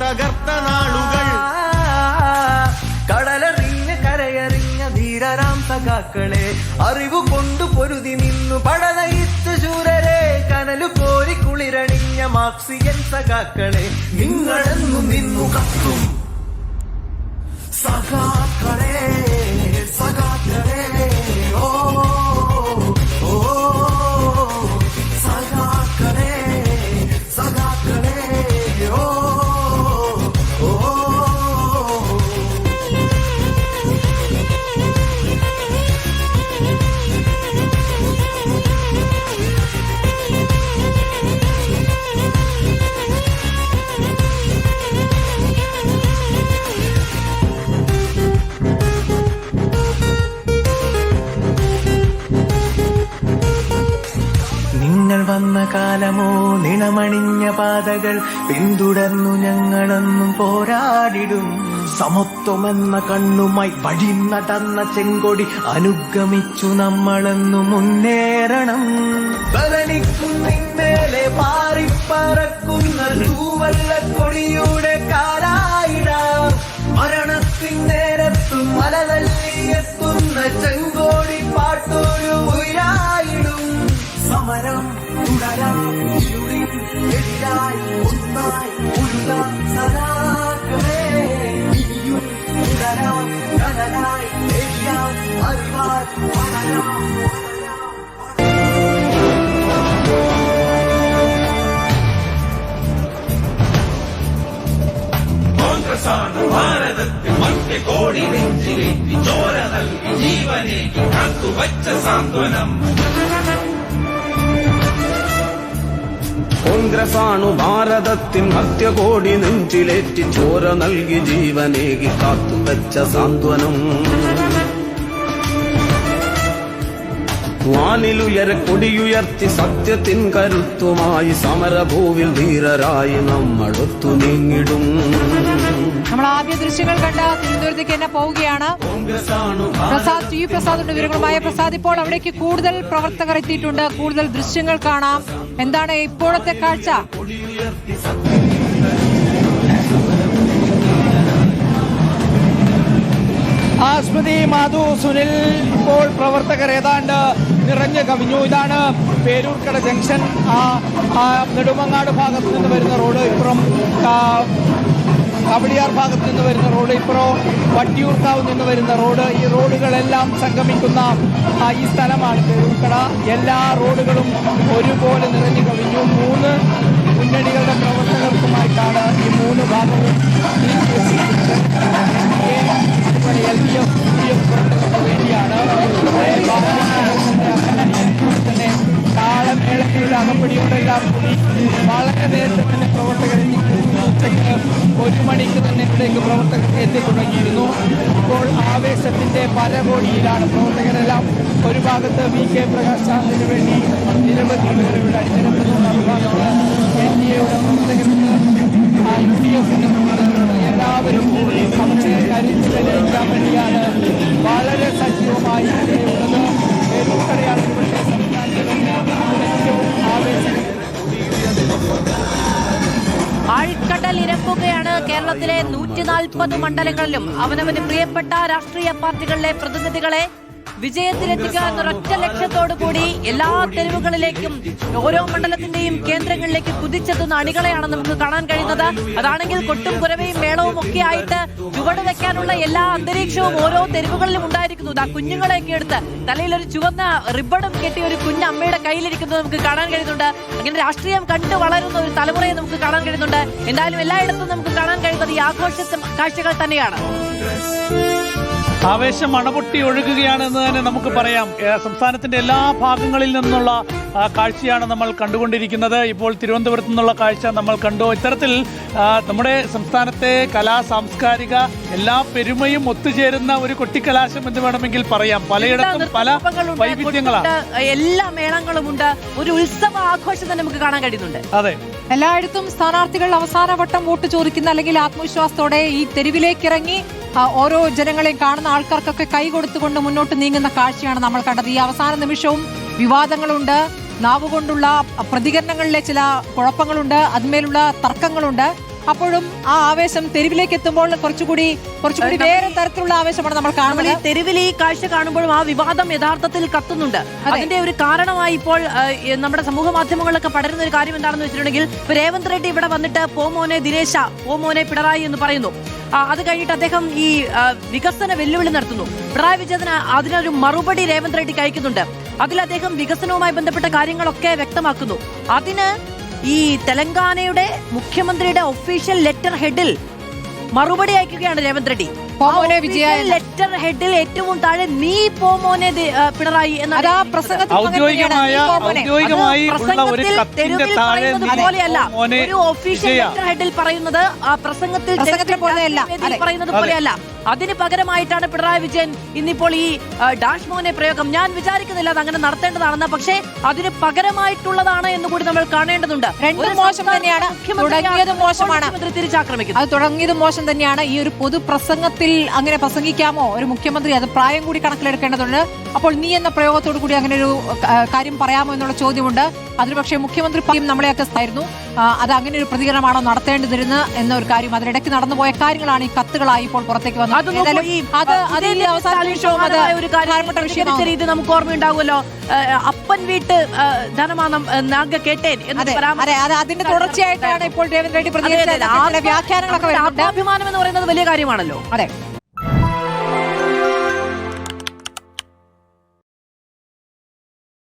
തകർത്ത നാളുകൾ. കടലറിഞ്ഞ് കരയറിഞ്ഞ ധീരരാം സഖാക്കളെ, അറിവു കൊണ്ടു പൊരുതി നിന്നു പടനയിച്ച ശൂരരെ, കനലു കോരി കുളിരണിഞ്ഞ മാർക്സിയൻ സഖാക്കളെ, നിങ്ങളെന്നു നിന്നു കത്തും സഖാക്കളെ, സഖാക്കളെ, ഓ ഓ സഖാക്കളെ, സഖാക്കളെ, ഓ ഓ. നിങ്ങൾ വന്ന കാലമോ നിണമണിഞ്ഞ പാതകൾ പിന്തുടർന്നു ഞങ്ങളെന്നും പോരാടിടും. സമത്വമെന്ന കണ്ണുമായി വഴി നടന്ന ചെങ്കൊടി അനുഗമിച്ചു നമ്മളെന്നു മുന്നേറണം. ബലനിക്കുന്നിന്മേലെ പാറിപ്പറക്കുന്ന തൂവല്ല കൊടിയുടെ കാലായിടാം. മരണത്തിൻ നേരത്തും മലതല്ലിയെത്തുന്ന ചെങ്കോടി പാട്ടൊരു ഉയരായിടും. സമരം തുടരാം, എതിരായി ഒന്നായി ഉള്ള സഖാക്കളെ, ഇനിയും തുടരാം, കനലായി എഴുതാം, അറിവാൽ വളരാം. കോൺഗ്രസാണ് ഭാരതത്തിൽ മധ്യ കോടി നെഞ്ചിലേറ്റി ചോര നൽകി ജീവനേക്ക് കാത്തുവച്ച സാന്ത്വനം. കോൺഗ്രസാണു ഭാരതത്തിൻ മധ്യകോടി നെഞ്ചിലേറ്റി ചോര നൽകി ജീവനേകി കാത്തുവച്ച സാന്ത്വനം. വാനിലുയര കൊടിയുയർത്തി സത്യത്തിൻ കരുത്തുമായി സമരഭൂവിൽ ധീരരായി നമ്മളൊത്തു നീങ്ങിടും. നമ്മൾ ആദ്യ ദൃശ്യങ്ങൾ കണ്ട തിരുവനന്തപുരത്തേക്ക് തന്നെ പോവുകയാണ്. പ്രസാദ്, ടി പ്രസാദിന്റെ വിവരങ്ങളുമായ പ്രസാദ്, ഇപ്പോൾ അവിടേക്ക് കൂടുതൽ പ്രവർത്തകർ എത്തിയിട്ടുണ്ട്. കൂടുതൽ ദൃശ്യങ്ങൾ കാണാം. എന്താണ് ഇപ്പോഴത്തെ കാഴ്ച? ആസ്മതി, മാധു, സുനിൽ, ഇപ്പോൾ പ്രവർത്തകർ ഏതാണ്ട് നിറഞ്ഞു കവിഞ്ഞു. ഇതാണ് പേരൂർക്കട ജംഗ്ഷൻ. നെടുമങ്ങാട് ഭാഗത്ത് നിന്ന് വരുന്ന റോഡ്, ഇപ്പുറം കവടിയാർ ഭാഗത്ത് നിന്ന് വരുന്ന റോഡ്, ഇപ്പുറം വട്ടിയൂർക്കാവ് നിന്ന് വരുന്ന റോഡ്. ഈ റോഡുകളെല്ലാം സംഗമിക്കുന്ന ഈ സ്ഥലമാണ് പേരൂർക്കട. എല്ലാ റോഡുകളും ഒരുപോലെ നിറഞ്ഞു കവിഞ്ഞു. 3 മുന്നണികളുടെ പ്രവർത്തകർക്കുമായിട്ടാണ് ഈ 3 ഭാഗവും LDF പ്രവർത്തകർക്ക് വേണ്ടിയാണ്. തന്നെ താളമേളത്തിലുള്ള അകപ്പടിയോടെല്ലാം കൂടി വളരെ നേരത്തെ തന്നെ പ്രവർത്തകർ ഉച്ചയ്ക്ക് 1 മണിക്ക് തന്നെ ഇവിടേക്ക് പ്രവർത്തകർ എത്തിത്തുടങ്ങിയിരുന്നു. ഇപ്പോൾ ആവേശത്തിന്റെ പരകോടിയിലാണ് പ്രവർത്തകരെല്ലാം. ഒരു ഭാഗത്ത് VK പ്രകാശ് ചാന്ദിന് വേണ്ടി നിരവധി പേർ ഇവിടെ അണിനിരമ്പുന്ന ഭാഗത്ത് NDAയുടെ പ്രവർത്തകരുണ്ട്, UDFിന്റെ പ്രവർത്തകരുണ്ട്. എല്ലാവരും അവരെ കരുതി തെളിയിക്കാൻ വേണ്ടിയാണ് വളരെ സജീവമായി ഉള്ളത്. പേരൂർക്കടയാണ് ഇവിടുത്തെ ഏറ്റവും ആവേശം. ആഴ്ക്കടൽ ഇരമ്പുകയാണ്. കേരളത്തിലെ 140 മണ്ഡലങ്ങളിലും അവനവന് പ്രിയപ്പെട്ട രാഷ്ട്രീയ പാർട്ടികളിലെ പ്രതിനിധികളെ വിജയത്തിലെത്തിക്കുക എന്നൊരൊറ്റ ലക്ഷ്യത്തോടു കൂടി എല്ലാ തെരുവുകളിലേക്കും ഓരോ മണ്ഡലത്തിന്റെയും കേന്ദ്രങ്ങളിലേക്ക് കുതിച്ചെത്തുന്ന അണികളെയാണ് നമുക്ക് കാണാൻ കഴിയുന്നത്. അതാണെങ്കിൽ കൊട്ടും കുരവയും മേളവും ഒക്കെ ആയിട്ട് ചുവട് വെക്കാനുള്ള എല്ലാ അന്തരീക്ഷവും ഓരോ തെരുവുകളിലും ഉണ്ടായിരിക്കുന്നു. ആ കുഞ്ഞുങ്ങളെയൊക്കെ എടുത്ത് തലയിൽ ഒരു ചുവന്ന റിബണും കെട്ടി ഒരു കുഞ്ഞ് അമ്മയുടെ കയ്യിലിരിക്കുന്നത് നമുക്ക് കാണാൻ കഴിയുന്നുണ്ട്. അങ്ങനെ രാഷ്ട്രീയം കണ്ടു വളരുന്ന ഒരു തലമുറയെ നമുക്ക് കാണാൻ കഴിയുന്നുണ്ട്. എന്തായാലും എല്ലായിടത്തും നമുക്ക് കാണാൻ കഴിയുന്നത് ഈ ആഘോഷ കാഴ്ചകൾ തന്നെയാണ്. ആവേശം അണപൊട്ടി ഒഴുകുകയാണെന്ന് തന്നെ നമുക്ക് പറയാം. സംസ്ഥാനത്തിന്റെ എല്ലാ ഭാഗങ്ങളിൽ നിന്നുള്ള കാഴ്ചയാണ് നമ്മൾ കണ്ടുകൊണ്ടിരിക്കുന്നത്. ഇപ്പോൾ തിരുവനന്തപുരത്ത് നിന്നുള്ള കാഴ്ച നമ്മൾ കണ്ടു. ഇത്തരത്തിൽ നമ്മുടെ സംസ്ഥാനത്തെ കലാ സാംസ്കാരിക എല്ലാ പെരുമയും ഒത്തുചേരുന്ന ഒരു കൊട്ടിക്കലാശം എന്ന് വേണമെങ്കിൽ പറയാം. പലയിടത്തും പല വൈവിധ്യങ്ങളാണ്, എല്ലാ മേളങ്ങളുമുണ്ട്. ഒരു ഉത്സവ ആഘോഷം തന്നെ നമുക്ക് കാണാൻ കഴിയുന്നുണ്ട്. അതെ, എല്ലായിടത്തും സ്ഥാനാർത്ഥികൾ അവസാന വട്ടം വോട്ട് ചോദിക്കുന്ന അല്ലെങ്കിൽ ആത്മവിശ്വാസത്തോടെ ഈ തെരുവിലേക്ക് ഇറങ്ങി ഓരോ ജനങ്ങളെയും കാണുന്ന ആൾക്കാർക്കൊക്കെ കൈ കൊടുത്തുകൊണ്ട് മുന്നോട്ട് നീങ്ങുന്ന കാഴ്ചയാണ് നമ്മൾ കണ്ടത്. ഈ അവസാന നിമിഷവും വിവാദങ്ങളുണ്ട്, നാവുകൊണ്ടുള്ള പ്രതികരണങ്ങളിലെ ചില കുഴപ്പങ്ങളുണ്ട്, അതിന്മേലുള്ള തർക്കങ്ങളുണ്ട്. അപ്പോഴും ആ ആവേശം തെരുവിലേക്ക് എത്തുമ്പോൾ കുറച്ചുകൂടി വേറെ തരത്തിലുള്ള ആവേശമാണ് നമ്മൾ കാണുന്നത്. തെരുവിൽ ഈ കാഴ്ച കാണുമ്പോഴും ആ വിവാദം യഥാർത്ഥത്തിൽ കത്തുന്നുണ്ട്. അതിന്റെ ഒരു കാരണമായി ഇപ്പോൾ നമ്മുടെ സമൂഹ മാധ്യമങ്ങളിലൊക്കെ പടരുന്ന ഒരു കാര്യം എന്താണെന്ന് വെച്ചിട്ടുണ്ടെങ്കിൽ, ഇപ്പൊ രേവന്ത് റെഡ്ഡി ഇവിടെ വന്നിട്ട് പോമോനെ ദിനേശ, പോമോനെ പിണറായി എന്ന് പറയുന്നു. അത് കഴിഞ്ഞിട്ട് അദ്ദേഹം ഈ വികസന വെല്ലുവിളി നടത്തുന്നു. പിണറായി വിജയന് അതിനൊരു മറുപടി രേവന്ത് റെഡ്ഡി കഴിക്കുന്നുണ്ട്. അതിൽ അദ്ദേഹം വികസനവുമായി ബന്ധപ്പെട്ട കാര്യങ്ങളൊക്കെ വ്യക്തമാക്കുന്നു. അതിന് ഈ തെലങ്കാനയുടെ മുഖ്യമന്ത്രിയുടെ ഒഫീഷ്യൽ ലെറ്റർ ഹെഡിൽ മറുപടി അയക്കുകയാണ് രേവന്ത് റെഡ്ഡി. ലെറ്റർ ഹെഡിൽ ഏറ്റവും താഴെ നീ പോമോനെ പിണറായി പോലെയല്ല, ഒരു ഒഫീഷ്യൽ ലെറ്റർ ഹെഡിൽ പറയുന്നത് പ്രസംഗത്തിൽ പറയുന്നത് പോലെയല്ല. അതിന് പകരമായിട്ടാണ് പിണറായി വിജയൻ ഇന്നിപ്പോൾ ഈ ഡാഷ് മോനെ പ്രയോഗം. ഞാൻ വിചാരിക്കുന്നില്ല അത് അങ്ങനെ നടത്തേണ്ടതാണെന്ന്, പക്ഷേ അതിന് പകരമായിട്ടുള്ളതാണ് എന്ന് കൂടി നമ്മൾ കാണേണ്ടതുണ്ട്. രണ്ടും മോശം തന്നെയാണ്. തിരിച്ചാക്രമിക്കുന്നത് അത് തുടങ്ങിയത് മോശം തന്നെയാണ്. ഈ ഒരു പൊതു പ്രസംഗത്തിൽ അങ്ങനെ പ്രസംഗിക്കാമോ ഒരു മുഖ്യമന്ത്രി? അത് പ്രായം കൂടി കണക്കിലെടുക്കേണ്ടതുണ്ട്. അപ്പോൾ നീ എന്ന പ്രയോഗത്തോടു കൂടി അങ്ങനെ ഒരു കാര്യം പറയാമോ എന്നുള്ള ചോദ്യമുണ്ട്. അതിന് പക്ഷേ മുഖ്യമന്ത്രി നമ്മളെയൊക്കെ ആയിരുന്നു. അത് അങ്ങനെ ഒരു പ്രതികരണമാണോ നടത്തേണ്ടതിരുന്ന് എന്നൊരു കാര്യം, അതിനിടയ്ക്ക് നടന്നുപോയ കാര്യങ്ങളാണ് ഈ കത്തുകളായി ഇപ്പോൾ പുറത്തേക്ക് വന്നത്. ഇത് നമുക്ക് ഓർമ്മയുണ്ടാവുമല്ലോ, അപ്പൻ വീട്ട് ധനമാനം നാഗ കേട്ടേൻ എന്ന് അതിന്റെ തുടർച്ചയായിട്ടാണ് ഇപ്പോൾ രേവന്ത് റെഡ്ഡി പ്രതികരിച്ചത്. വ്യാഖ്യാനങ്ങളൊക്കെ ആത്മാഭിമാനം എന്ന് പറയുന്നത് വലിയ കാര്യമാണല്ലോ. അതെ.